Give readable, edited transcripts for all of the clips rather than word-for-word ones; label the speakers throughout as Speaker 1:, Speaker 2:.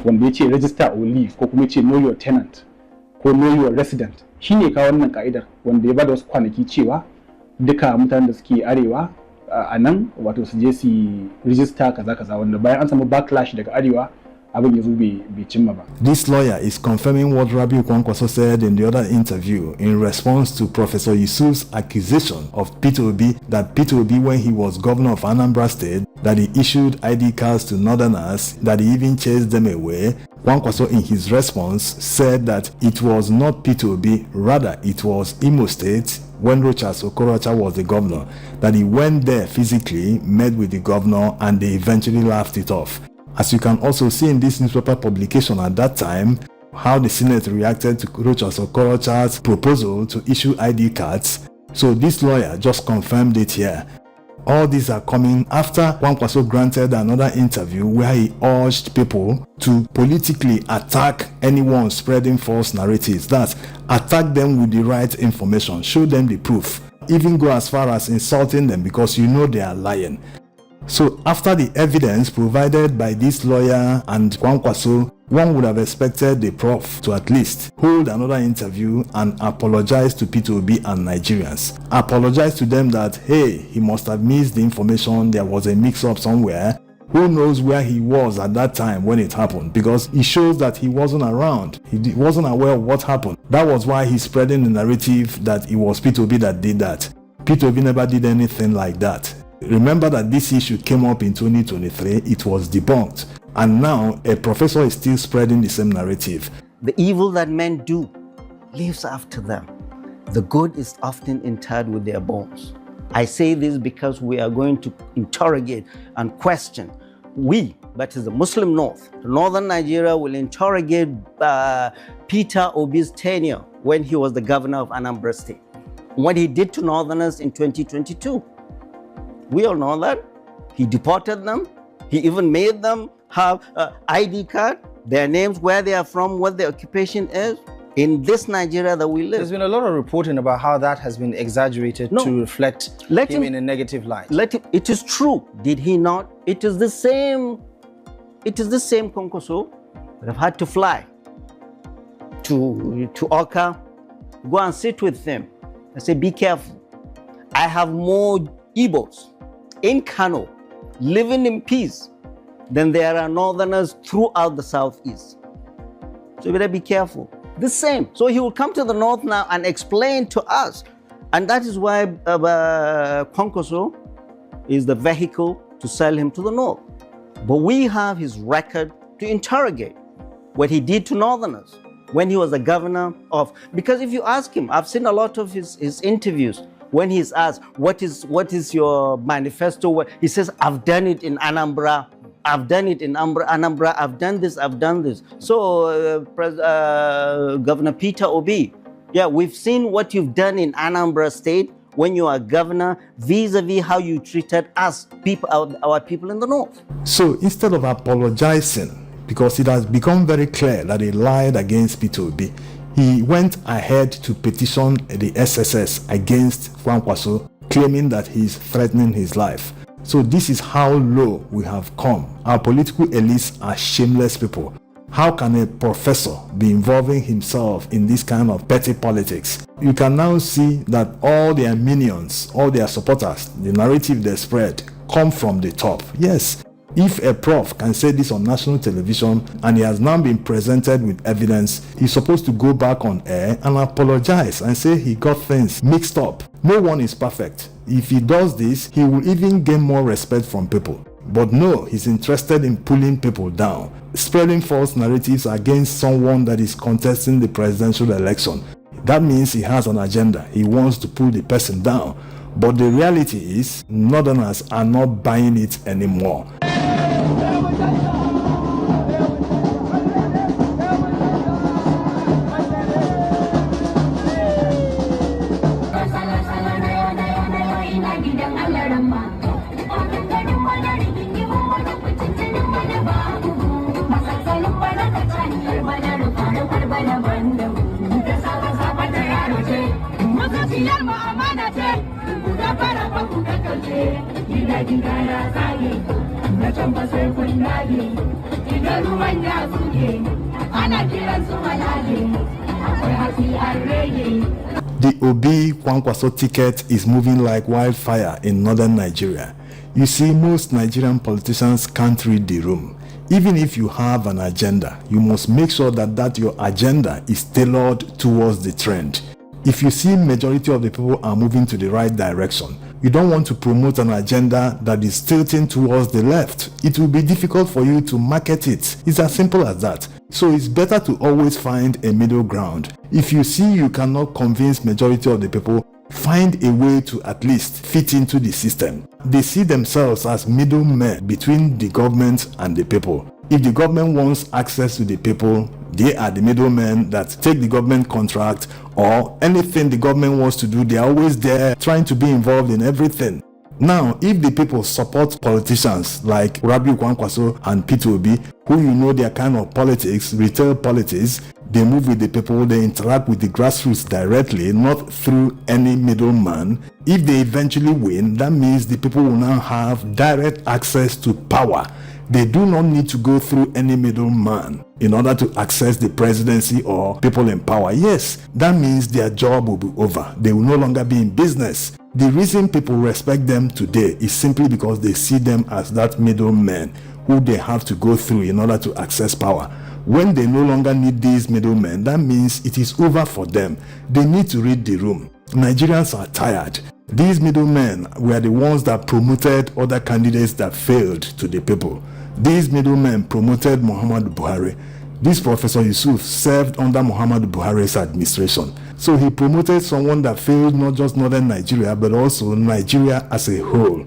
Speaker 1: wanda ya ce register or leave ko kuma ya ce know your tenant ko know your resident, shi ne kawo wannan ka'idar wanda ya bada wasu kwanaki cewa duka mutanen da suke arewa a nan wato su je su register kaza wanda bayan an samu backlash daga arewa abin ya zo bai cimma ba.
Speaker 2: This lawyer is confirming what Rabiu Kwankwaso said in the other interview in response to Professor Yusuf's accusation of Peter Obi that Peter Obi, when he was governor of Anambra State, that he issued ID cards to northerners, that he even chased them away. Kwankwaso in his response said that it was not Peter Obi, rather it was Imo State when Rochas Okorocha was the governor, that he went there physically, met with the governor, and they eventually laughed it off. As you can also see in this newspaper publication at that time, how the Senate reacted to Rochas Okorocha's proposal to issue ID cards. So this lawyer just confirmed it here. All these are coming after Kwankwaso granted another interview where he urged people to politically attack anyone spreading false narratives. That's attack them with the right information, show them the proof, even go as far as insulting them because you know they are lying. So after the evidence provided by this lawyer and Kwankwaso, one would have expected the Prof to at least hold another interview and apologize to Peter Obi and Nigerians. Apologize to them that, hey, he must have missed the information, there was a mix-up somewhere. Who knows where he was at that time when it happened, because it shows that he wasn't around. He wasn't aware of what happened. That was why he's spreading the narrative that it was Peter Obi that did that. Peter Obi never did anything like that. Remember that this issue came up in 2023, it was debunked, and now a professor is still spreading the same narrative.
Speaker 3: The evil that men do lives after them. The good is often interred with their bones. I say this because we are going to interrogate and question. We, that is the Muslim North, northern Nigeria, will interrogate Peter Obi's tenure when he was the governor of Anambra State, what he did to northerners in 2022. We all know that. He deported them. He even made them have an ID card, their names, where they are from, what their occupation is, in this Nigeria that we live.
Speaker 4: There's been a lot of reporting about how that has been exaggerated to reflect him in a negative light.
Speaker 3: It is true. Did he not? It is the same Kwankwaso that have had to fly to Oka, go and sit with them. I say, be careful. I have more Igbos in Kano, living in peace, then there are northerners throughout the southeast. So you better be careful. The same. So he will come to the north now and explain to us. And that is why Kwankwaso is the vehicle to sell him to the north. But we have his record to interrogate what he did to northerners when he was the governor of, because if you ask him, I've seen a lot of his interviews, when he's asked, what is your manifesto? He says, I've done it in Anambra. I've done it in Anambra. I've done this. I've done this. So Governor Peter Obi, yeah, we've seen what you've done in Anambra State when you are governor, vis-a-vis how you treated us, people, our people in the north.
Speaker 2: So instead of apologizing, because it has become very clear that he lied against Peter Obi, he went ahead to petition the SSS against Kwankwaso, claiming that he's threatening his life. So this is how low we have come. Our political elites are shameless people. How can a professor be involving himself in this kind of petty politics? You can now see that all their minions, all their supporters, the narrative they spread, come from the top. Yes. If a prof can say this on national television and he has now been presented with evidence, he's supposed to go back on air and apologize and say he got things mixed up. No one is perfect. If he does this, he will even gain more respect from people. But no, he's interested in pulling people down, spreading false narratives against someone that is contesting the presidential election. That means he has an agenda. He wants to pull the person down. But the reality is, northerners are not buying it anymore.
Speaker 5: Para
Speaker 2: The Obi Kwankwaso ticket is moving like wildfire in northern Nigeria. You see, most Nigerian politicians can't read the room. Even if you have an agenda, you must make sure that your agenda is tailored towards the trend. If you see majority of the people are moving to the right direction, you don't want to promote an agenda that is tilting towards the left. It will be difficult for you to market it. It's as simple as that. So it's better to always find a middle ground. If you see you cannot convince majority of the people, find a way to at least fit into the system. They see themselves as middlemen between the government and the people. If the government wants access to the people, they are the middlemen that take the government contract, or anything the government wants to do, they are always there trying to be involved in everything. Now, if the people support politicians like Rabiu Kwankwaso and Peter Obi, who you know their kind of politics, retail politics, they move with the people, they interact with the grassroots directly, not through any middleman. If they eventually win, that means the people will now have direct access to power. They do not need to go through any middleman in order to access the presidency or people in power. Yes, that means their job will be over. They will no longer be in business. The reason people respect them today is simply because they see them as that middleman who they have to go through in order to access power. When they no longer need these middlemen, that means it is over for them. They need to read the room. Nigerians are tired. These middlemen were the ones that promoted other candidates that failed to the people. These middlemen promoted Muhammadu Buhari. This Professor Yusuf served under Muhammadu Buhari's administration. So he promoted someone that failed not just northern Nigeria, but also Nigeria as a whole.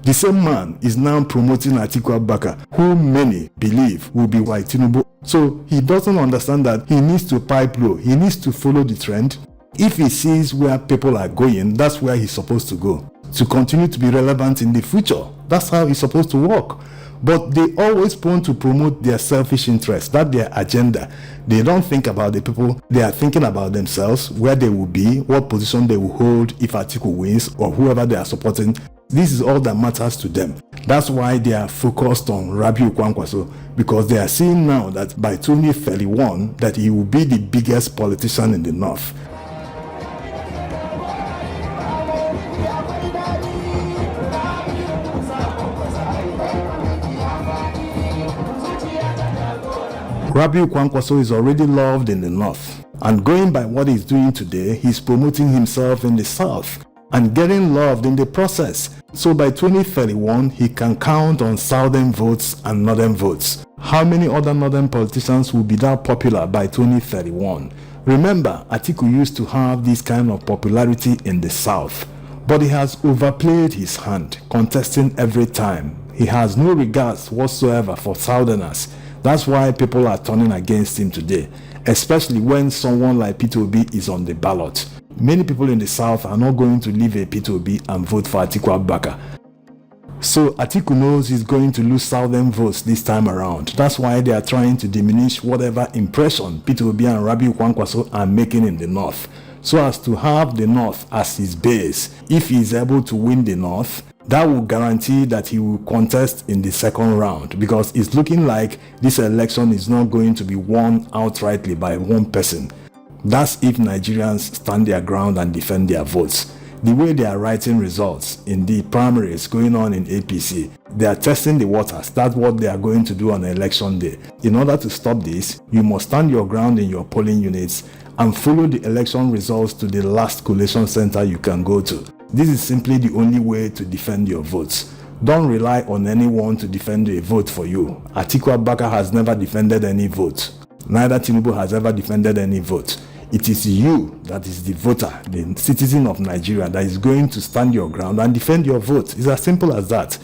Speaker 2: The same man is now promoting Atiku Abubakar, who many believe will be like Tinubu. So he doesn't understand that he needs to pipe low. He needs to follow the trend. If he sees where people are going, that's where he's supposed to go. To continue to be relevant in the future, that's how he's supposed to work. But they always want to promote their selfish interests, that's their agenda. They don't think about the people. They are thinking about themselves, where they will be, what position they will hold if Atiku wins or whoever they are supporting. This is all that matters to them. That's why they are focused on Rabiu Kwankwaso, because they are seeing now that by 2031 that he will be the biggest politician in the north. Rabiu Kwankwaso is already loved in the north, and going by what he's doing today, he's promoting himself in the south and getting loved in the process. So by 2031, he can count on southern votes and northern votes. How many other northern politicians will be that popular by 2031? Remember, Atiku used to have this kind of popularity in the south, but he has overplayed his hand, contesting every time. He has no regards whatsoever for southerners. That's why people are turning against him today, especially when someone like Peter Obi is on the ballot. Many people in the south are not going to leave a Peter Obi and vote for Atiku Abubakar. So Atiku knows he's going to lose southern votes this time around. That's why they are trying to diminish whatever impression Peter Obi and Rabiu Kwankwaso are making in the north, so as to have the north as his base. If he is able to win the north, that will guarantee that he will contest in the second round, because it's looking like this election is not going to be won outrightly by one person. That's if Nigerians stand their ground and defend their votes. The way they are writing results in the primaries going on in APC, they are testing the waters. That's what they are going to do on election day. In order to stop this, you must stand your ground in your polling units and follow the election results to the last collation center you can go to. This is simply the only way to defend your votes. Don't rely on anyone to defend a vote for you. Atiku Abubakar has never defended any vote. Neither Tinubu has ever defended any vote. It is you that is the voter, the citizen of Nigeria, that is going to stand your ground and defend your vote. It's as simple as that.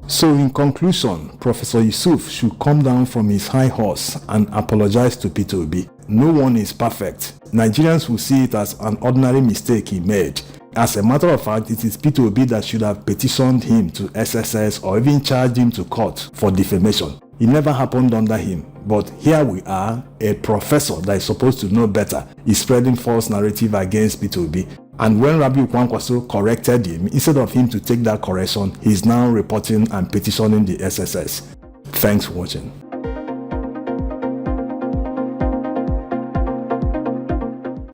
Speaker 2: So in conclusion, Professor Yusuf should come down from his high horse and apologize to Peter Obi. No one is perfect. Nigerians will see it as an ordinary mistake he made. As a matter of fact, it is Peter Obi that should have petitioned him to SSS or even charged him to court for defamation. It never happened under him. But here we are, a professor that is supposed to know better is spreading false narrative against Peter Obi. And when Rabiu Kwankwaso corrected him, instead of him to take that correction, he's now reporting and petitioning the SSS. Thanks for watching.